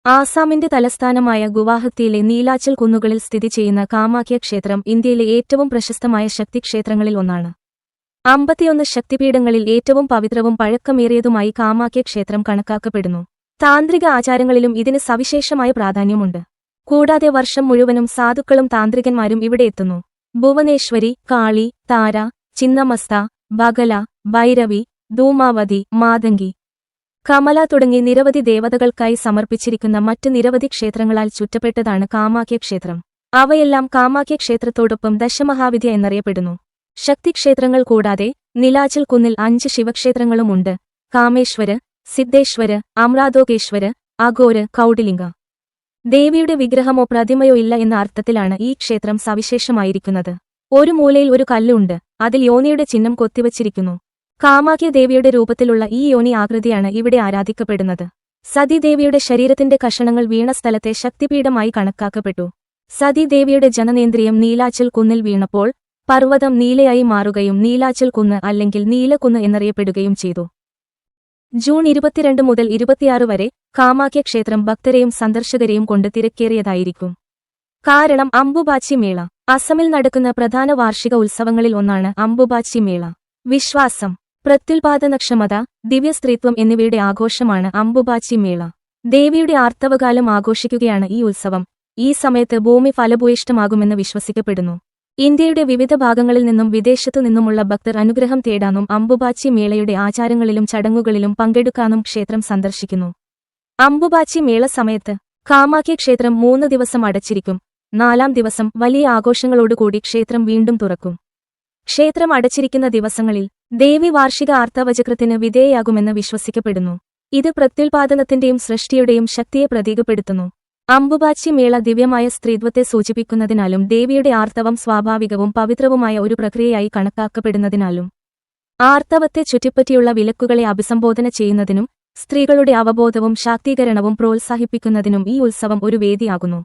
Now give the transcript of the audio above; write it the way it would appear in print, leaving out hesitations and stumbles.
ആസാമിന്റെ തലസ്ഥാനമായ ഗുവാഹത്തിയിലെ നീലാച്ചൽ കുന്നുകളിൽ സ്ഥിതി ചെയ്യുന്ന കാമാഖ്യ ക്ഷേത്രം ഇന്ത്യയിലെ ഏറ്റവും പ്രശസ്തമായ ശക്തിക്ഷേത്രങ്ങളിൽ ഒന്നാണ്. 51 ശക്തിപീഠങ്ങളിൽ ഏറ്റവും പവിത്രവും പഴക്കമേറിയതുമായി കാമാഖ്യ ക്ഷേത്രം കണക്കാക്കപ്പെടുന്നു. താന്ത്രിക ആചാരങ്ങളിലും ഇതിന് സവിശേഷമായ പ്രാധാന്യമുണ്ട്. കൂടാതെ വർഷം മുഴുവനും സാധുക്കളും താന്ത്രികന്മാരും ഇവിടെ എത്തുന്നു. ഭുവനേശ്വരി, കാളി, താര, ചിന്നമസ്ത, ബഗല, ഭൈരവി, ധൂമാവതി, മാതംഗി, കമല തുടങ്ങി നിരവധി ദേവതകൾക്കായി സമർപ്പിച്ചിരിക്കുന്ന മറ്റ് നിരവധി ക്ഷേത്രങ്ങളാൽ ചുറ്റപ്പെട്ടതാണ് കാമാഖ്യ ക്ഷേത്രം. അവയെല്ലാം കാമാഖ്യ ക്ഷേത്രത്തോടൊപ്പം ദശമഹാവിദ്യ എന്നറിയപ്പെടുന്നു. ശക്തിക്ഷേത്രങ്ങൾ കൂടാതെ നിലാച്ചൽ കുന്നിൽ 5 ശിവക്ഷേത്രങ്ങളുമുണ്ട്. കാമേശ്വര്, സിദ്ധേശ്വര്, അമ്രാതോകേശ്വര്, അഘോര്, കൗഡിലിംഗ. ദേവിയുടെ വിഗ്രഹമോ പ്രതിമയോ ഇല്ല എന്ന അർത്ഥത്തിലാണ് ഈ ക്ഷേത്രം സവിശേഷമായിരിക്കുന്നത്. ഒരു മൂലയിൽ ഒരു കല്ലുണ്ട്, അതിൽ യോനിയുടെ ചിഹ്നം കൊത്തിവച്ചിരിക്കുന്നു. കാമാഖ്യ ദേവിയുടെ രൂപത്തിലുള്ള ഈ യോനി ആകൃതിയാണ് ഇവിടെ ആരാധിക്കപ്പെടുന്നത്. സതീദേവിയുടെ ശരീരത്തിന്റെ കഷണങ്ങൾ വീണ സ്ഥലത്തെ ശക്തിപീഠമായി കണക്കാക്കപ്പെട്ടു. സതീദേവിയുടെ ജനനേന്ദ്രിയം നീലാച്ചൽ കുന്നിൽ വീണപ്പോൾ പർവ്വതം നീലയായി മാറുകയും നീലാച്ചൽ കുന്ന് അല്ലെങ്കിൽ നീലക്കുന്ന് എന്നറിയപ്പെടുകയും ചെയ്തു. ജൂൺ 22 മുതൽ 26 വരെ കാമാഖ്യ ക്ഷേത്രം ഭക്തരെയും സന്ദർശകരെയും കൊണ്ട് തിരക്കേറിയതായിരിക്കും. കാരണം അംബുബാച്ചി മേള. അസമിൽ നടക്കുന്ന പ്രധാന വാർഷിക ഉത്സവങ്ങളിൽ ഒന്നാണ് അംബുബാച്ചി മേള. വിശ്വാസം, പ്രത്യുൽപാദനക്ഷമത, ദിവ്യസ്ത്രീത്വം എന്നിവയുടെ ആഘോഷമാണ് അംബുബാച്ചി മേള. ദേവിയുടെ ആർത്തവകാലം ആഘോഷിക്കുകയാണ് ഈ ഉത്സവം. ഈ സമയത്ത് ഭൂമി ഫലഭൂയിഷ്ഠമാകുമെന്ന് വിശ്വസിക്കപ്പെടുന്നു. ഇന്ത്യയുടെ വിവിധ ഭാഗങ്ങളിൽ നിന്നും വിദേശത്തു നിന്നുമുള്ള ഭക്തർ അനുഗ്രഹം തേടാനും അംബുബാച്ചി മേളയുടെ ആചാരങ്ങളിലും ചടങ്ങുകളിലും പങ്കെടുക്കാനും ക്ഷേത്രം സന്ദർശിക്കുന്നു. അംബുബാച്ചി മേള സമയത്ത് കാമാഖ്യ ക്ഷേത്രം 3 ദിവസം അടച്ചിരിക്കും. 4-ാം ദിവസം വലിയ ആഘോഷങ്ങളോടുകൂടി ക്ഷേത്രം വീണ്ടും തുറക്കും. ക്ഷേത്രം അടച്ചിരിക്കുന്ന ദിവസങ്ങളിൽ ദേവി വാർഷിക ആർത്തവചക്രത്തിന് വിധേയയാകുമെന്ന് വിശ്വസിക്കപ്പെടുന്നു. ഇത് പ്രത്യുൽപാദനത്തിന്റെയും സൃഷ്ടിയുടെയും ശക്തിയെ പ്രതീകപ്പെടുത്തുന്നു. അംബുബാച്ചി മേള ദിവ്യമായ സ്ത്രീത്വത്തെ സൂചിപ്പിക്കുന്നതിനാലും ദേവിയുടെ ആർത്തവം സ്വാഭാവികവും പവിത്രവുമായ ഒരു പ്രക്രിയയായി കണക്കാക്കപ്പെടുന്നതിനാലും ആർത്തവത്തെ ചുറ്റിപ്പറ്റിയുള്ള വിലക്കുകളെ അഭിസംബോധന ചെയ്യുന്നതിനും സ്ത്രീകളുടെ അവബോധവും ശാക്തീകരണവും പ്രോത്സാഹിപ്പിക്കുന്നതിനും ഈ ഉത്സവം ഒരു വേദിയാകുന്നു.